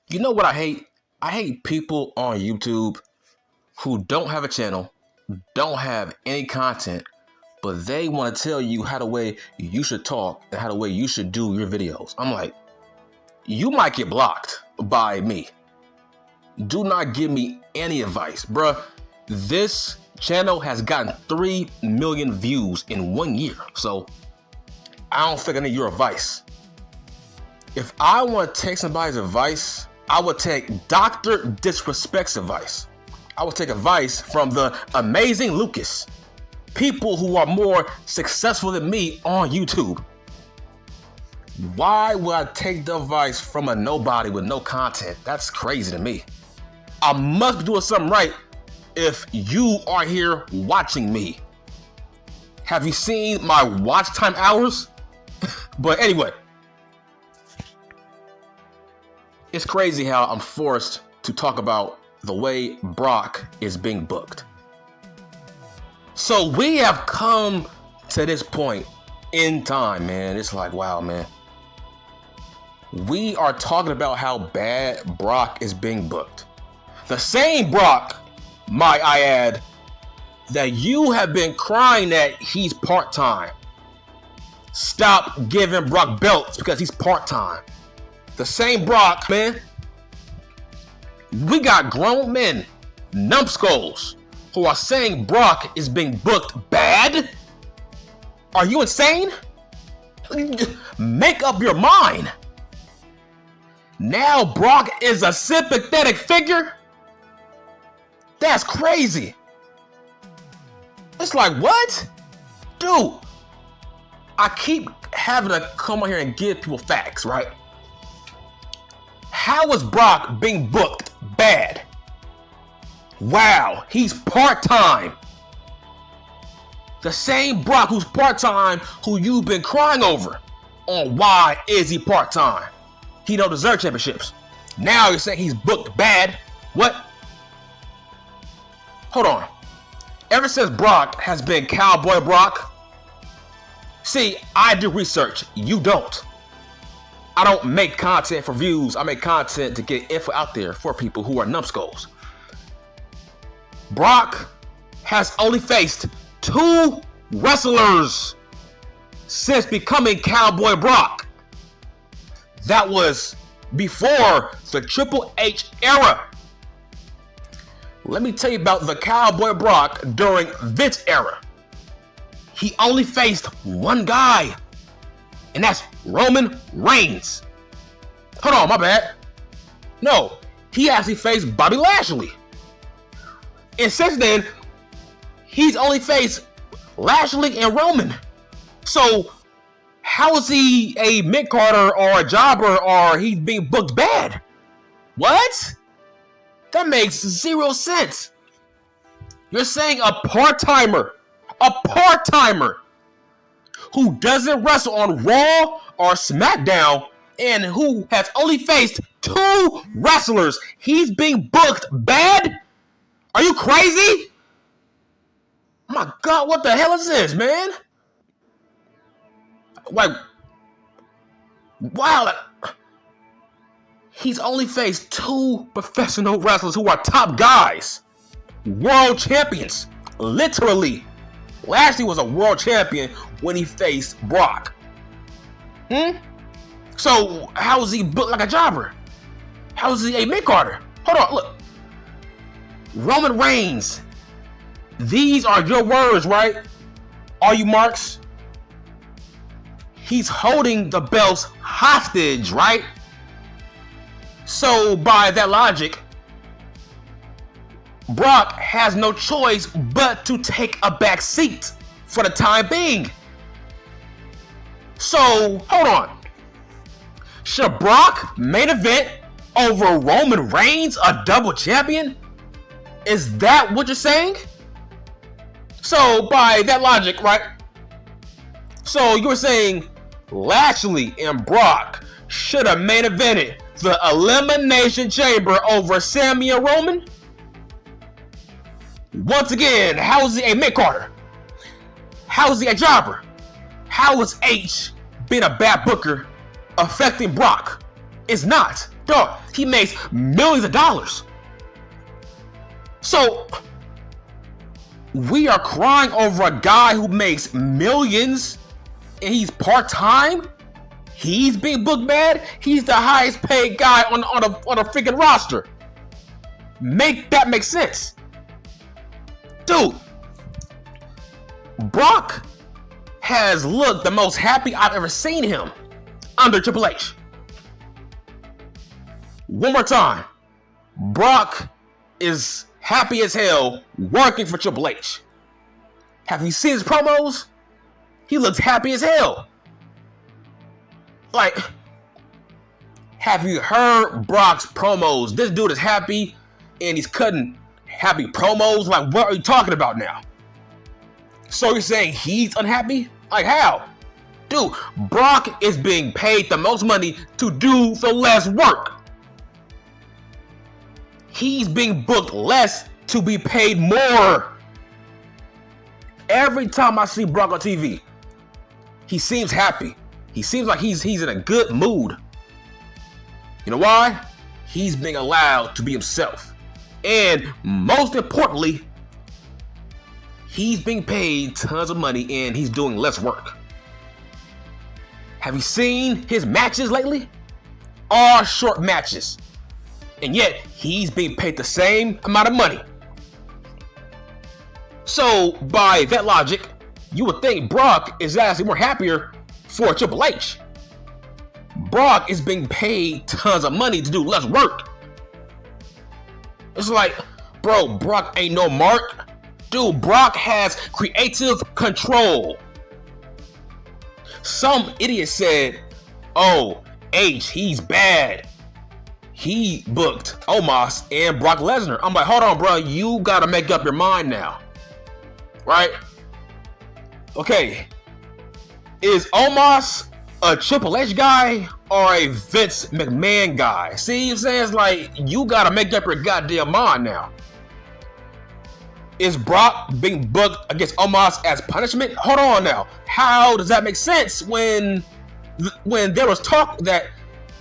You know what I hate? I hate people on YouTube who don't have a channel, don't have any content, but they want to tell you how the way you should talk and how the way you should do your videos. I'm like, you might get blocked by me. Do not give me any advice, bruh. This channel has gotten 3 million views in 1 year, so I don't think I need your advice. If I want to take somebody's advice, I would take Dr. Disrespect's advice. I would take advice from the amazing Lucas. People who are more successful than me on YouTube. Why would I take the advice from a nobody with no content? That's crazy to me. I must be doing something right if you are here watching me. Have you seen my watch time hours? But anyway, it's crazy how I'm forced to talk about the way Brock is being booked. So we have come to this point in time, man. It's like, wow, man. We are talking about how bad Brock is being booked. The same Brock, might I add, that you have been crying that he's part-time. Stop giving Brock belts because he's part-time. The same Brock, man. We got grown men, numbskulls, who are saying Brock is being booked bad. Are you insane? Make up your mind. Now Brock is a sympathetic figure? That's crazy. It's like, what? Dude, I keep having to come on here and give people facts, right? How is Brock being booked bad? Wow, he's part-time. The same Brock who's part-time who you've been crying over on why is he part-time. He don't deserve championships. Now you're saying he's booked bad. What? Hold on. Ever since Brock has been Cowboy Brock, see, I do research. You don't. I don't make content for views. I make content to get info out there for people who are numbskulls. Brock has only faced 2 wrestlers since becoming Cowboy Brock. That was before the Triple H era. Let me tell you about the Cowboy Brock during Vince era. He only faced 1 guy, and that's Roman Reigns. Hold on, my bad. No, he actually faced Bobby Lashley. And since then, he's only faced Lashley and Roman. So, how is he a mid-carder or a jobber or he's being booked bad? What? That makes 0 sense. You're saying a part-timer who doesn't wrestle on Raw or SmackDown and who has only faced 2 wrestlers, he's being booked bad? Are you crazy? My God, what the hell is this, man? Like, wow. He's only faced 2 professional wrestlers who are top guys. World champions. Literally. Lashley was a world champion when he faced Brock. So, how is he booked like a jobber? How is he a mid-carder? Hold on, look. Roman Reigns. These are your words, right? Are you Marks? He's holding the belts hostage, right? So, by that logic, Brock has no choice but to take a back seat for the time being. So, hold on. Should Brock main event over Roman Reigns, a double champion? Is that what you're saying? So, by that logic, right? So, you're saying Lashley and Brock should have main evented the Elimination Chamber over Sami and Roman? Once again, how is he a mid-carder? How is he a jobber? How is H being a bad booker affecting Brock? It's not. Dog, he makes millions of dollars. So we are crying over a guy who makes millions and he's part-time. He's being booked bad. He's the highest paid guy on a freaking roster. Make that make sense, dude. Brock has looked the most happy I've ever seen him under Triple H. One more time, Brock is happy as hell working for Triple H. Have you seen his promos? He looks happy as hell. Like, have you heard Brock's promos? This dude is happy and he's cutting happy promos. Like, what are you talking about now? So you're saying he's unhappy? Like, how? Dude, Brock is being paid the most money to do the less work. He's being booked less to be paid more. Every time I see Brock on TV, he seems happy. He seems like he's in a good mood. You know why? He's being allowed to be himself. And most importantly, he's being paid tons of money and he's doing less work. Have you seen his matches lately? All short matches. And yet, he's being paid the same amount of money. So, by that logic, you would think Brock is actually more happier for Triple H. Brock is being paid tons of money to do less work. It's like, bro, Brock ain't no mark. Dude, Brock has creative control. Some idiot said, oh, H, he's bad. He booked Omos and Brock Lesnar. I'm like, hold on, bro. You got to make up your mind now. Right? Okay. Is Omos a Triple H guy or a Vince McMahon guy? See what I'm saying? It's like, you got to make up your goddamn mind now. Is Brock being booked against Omos as punishment? Hold on now. How does that make sense when there was talk that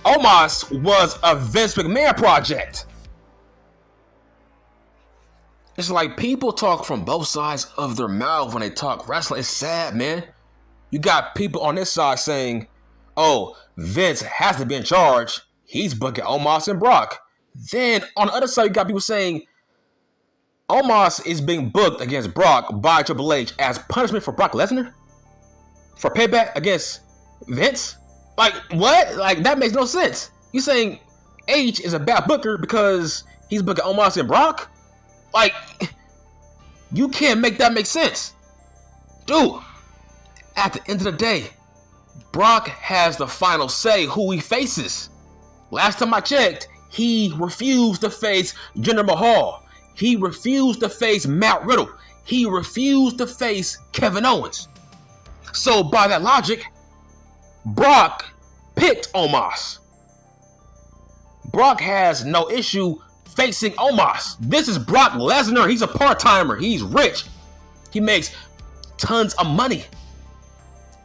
Omos was a Vince McMahon project? It's like people talk from both sides of their mouth when they talk wrestling. It's sad, man. You got people on this side saying, oh, Vince has to be in charge. He's booking Omos and Brock. Then on the other side, you got people saying Omos is being booked against Brock by Triple H as punishment for Brock Lesnar? For payback against Vince? Like, what? Like, that makes no sense. You saying H is a bad booker because he's booking Omos and Brock? Like, you can't make that make sense. Dude, at the end of the day, Brock has the final say who he faces. Last time I checked, he refused to face Jinder Mahal. He refused to face Matt Riddle. He refused to face Kevin Owens. So by that logic, Brock picked Omos. Brock has no issue facing Omos. This is Brock Lesnar. He's a part-timer. He's rich. He makes tons of money.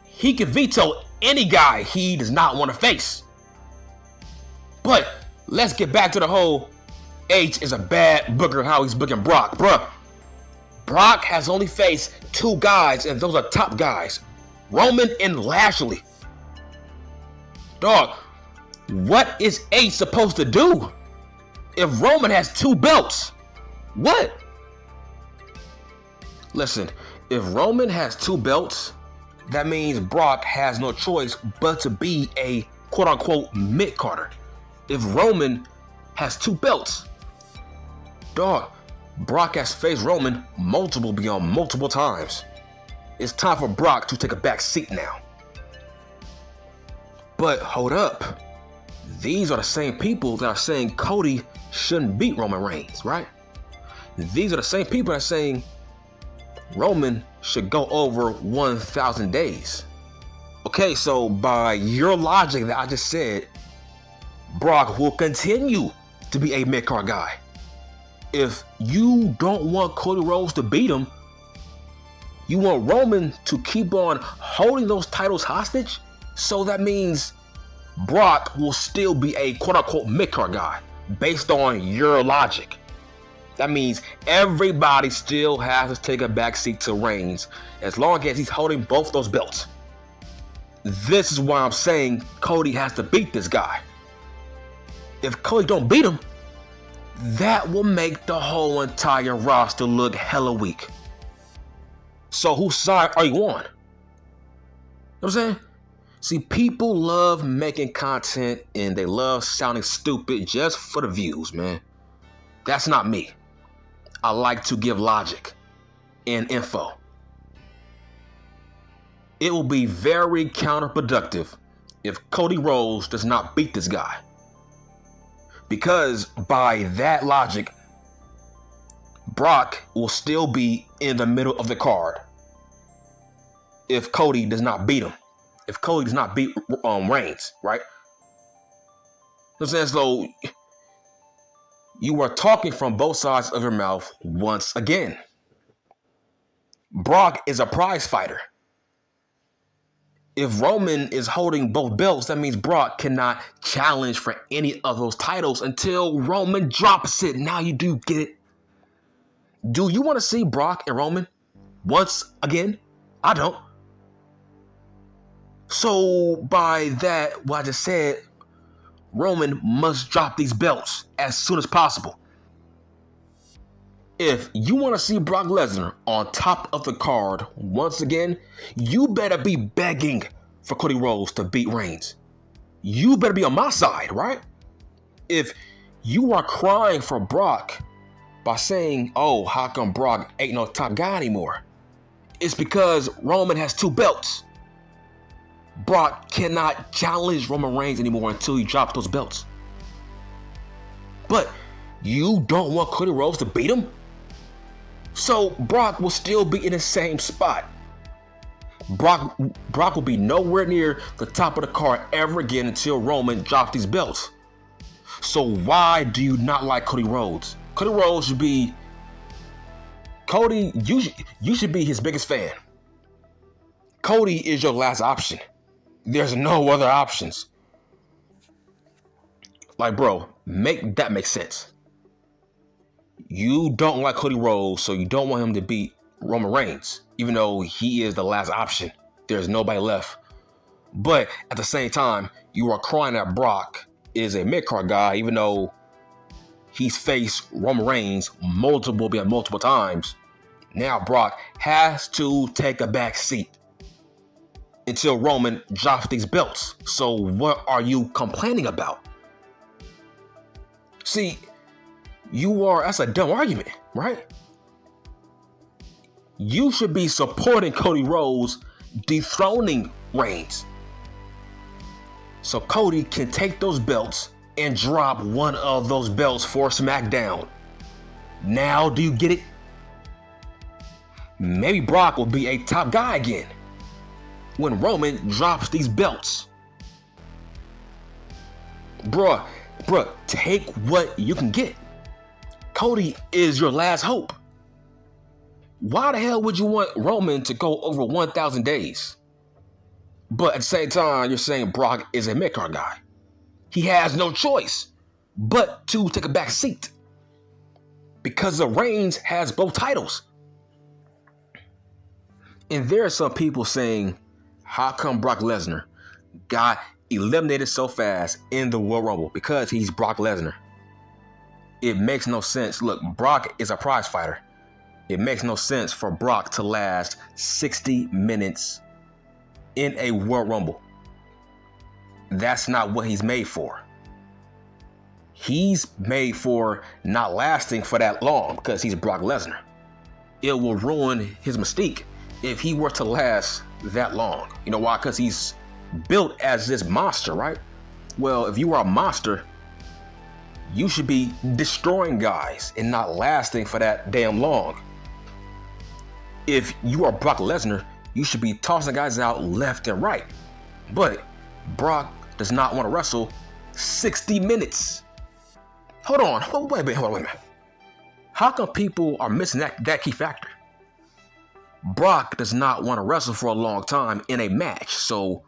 He can veto any guy he does not want to face. But let's get back to the whole H is a bad booker, how he's booking Brock. Bruh, Brock has only faced two guys, and those are top guys. Roman and Lashley. Dog, what is H supposed to do if Roman has two belts? What? Listen, if Roman has two belts, that means Brock has no choice but to be a quote-unquote mid-carder. If Roman has two belts, dog, Brock has faced Roman multiple times. It's time for Brock to take a back seat now. But hold up. These are the same people that are saying Cody shouldn't beat Roman Reigns, right? These are the same people that are saying Roman should go over 1,000 days. Okay, so by your logic that I just said, Brock will continue to be a mid-card guy. If you don't want Cody Rhodes to beat him, you want Roman to keep on holding those titles hostage? So that means Brock will still be a quote-unquote mid-card guy based on your logic. That means everybody still has to take a backseat to Reigns as long as he's holding both those belts. This is why I'm saying Cody has to beat this guy. If Cody don't beat him, that will make the whole entire roster look hella weak. So whose side are you on? You know what I'm saying? See, people love making content and they love sounding stupid just for the views, man. That's not me. I like to give logic and info. It will be very counterproductive if Cody Rhodes does not beat this guy. Because by that logic, Brock will still be in the middle of the card if Cody does not beat him. If Cody does not beat Reigns, right? You know what I'm saying? So you are talking from both sides of your mouth once again. Brock is a prize fighter. If Roman is holding both belts, that means Brock cannot challenge for any of those titles until Roman drops it. Now you do get it. Do you want to see Brock and Roman once again? I don't. So by that, what I just said, Roman must drop these belts as soon as possible. If you want to see Brock Lesnar on top of the card once again, you better be begging for Cody Rhodes to beat Reigns. You better be on my side, right? If you are crying for Brock by saying, oh, how come Brock ain't no top guy anymore? It's because Roman has 2 belts. Brock cannot challenge Roman Reigns anymore until he drops those belts. But you don't want Cody Rhodes to beat him? So Brock will still be in the same spot. Brock will be nowhere near the top of the card ever again until Roman drops these belts. So why do you not like Cody Rhodes? Cody Rhodes should be... Cody, you should be his biggest fan. Cody is your last option. There's no other options. Like, bro, make that make sense. You don't like Cody Rhodes, so you don't want him to beat Roman Reigns, even though he is the last option. There's nobody left. But at the same time, you are crying that Brock is a mid-card guy, even though he's faced Roman Reigns multiple times. Now Brock has to take a back seat until Roman drops these belts. So what are you complaining about? See, that's a dumb argument, right? You should be supporting Cody Rhodes dethroning Reigns, so Cody can take those belts and drop one of those belts for SmackDown. Now do you get it? Maybe Brock will be a top guy again when Roman drops these belts. Bruh, take what you can get. Cody is your last hope. Why the hell would you want Roman to go over 1,000 days? But at the same time, you're saying Brock is a mid-card guy. He has no choice but to take a back seat because the Reigns has both titles. And there are some people saying, how come Brock Lesnar got eliminated so fast in the Royal Rumble? Because he's Brock Lesnar. It makes no sense. Look, Brock is a prize fighter. It makes no sense for Brock to last 60 minutes in a Royal Rumble. That's not what he's made for. He's made for not lasting for that long because he's Brock Lesnar. It will ruin his mystique if he were to last that long. You know why? Because he's built as this monster, right? Well, if you are a monster, you should be destroying guys and not lasting for that damn long. If you are Brock Lesnar, you should be tossing guys out left and right. But Brock does not want to wrestle 60 minutes. Hold on, wait a minute. How come people are missing that key factor? Brock does not want to wrestle for a long time in a match. So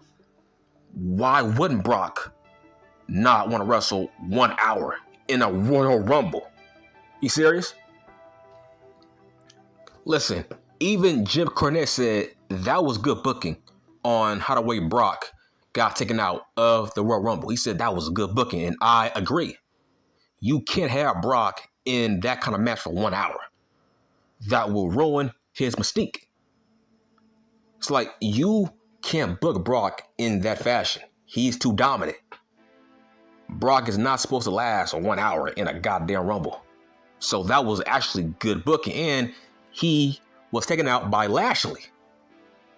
why wouldn't Brock not want to wrestle 1 hour in a Royal Rumble? You serious? Listen, even Jim Cornette said that was good booking on how the way Brock got taken out of the Royal Rumble. He said that was good booking, and I agree. You can't have Brock in that kind of match for 1 hour. That will ruin his mystique. It's like you can't book Brock in that fashion. He's too dominant. Brock is not supposed to last 1 hour in a goddamn Rumble. So that was actually good booking, and he was taken out by Lashley.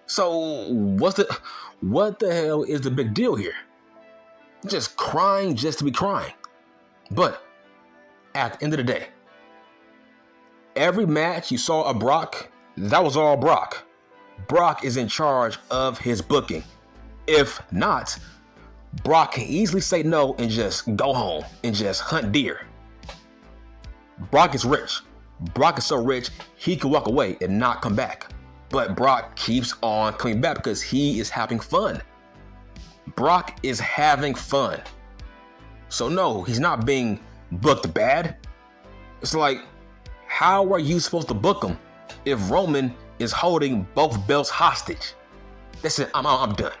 So what the hell is the big deal here? Just crying just to be crying. But at the end of the day, every match you saw of Brock, that was all Brock. Brock is in charge of his booking. If not, Brock can easily say no and just go home and just hunt deer. Brock is rich. Brock is so rich, he can walk away and not come back. But Brock keeps on coming back because he is having fun. Brock is having fun. So no, he's not being booked bad. It's like, how are you supposed to book him if Roman is holding both belts hostage? That's it. I'm done.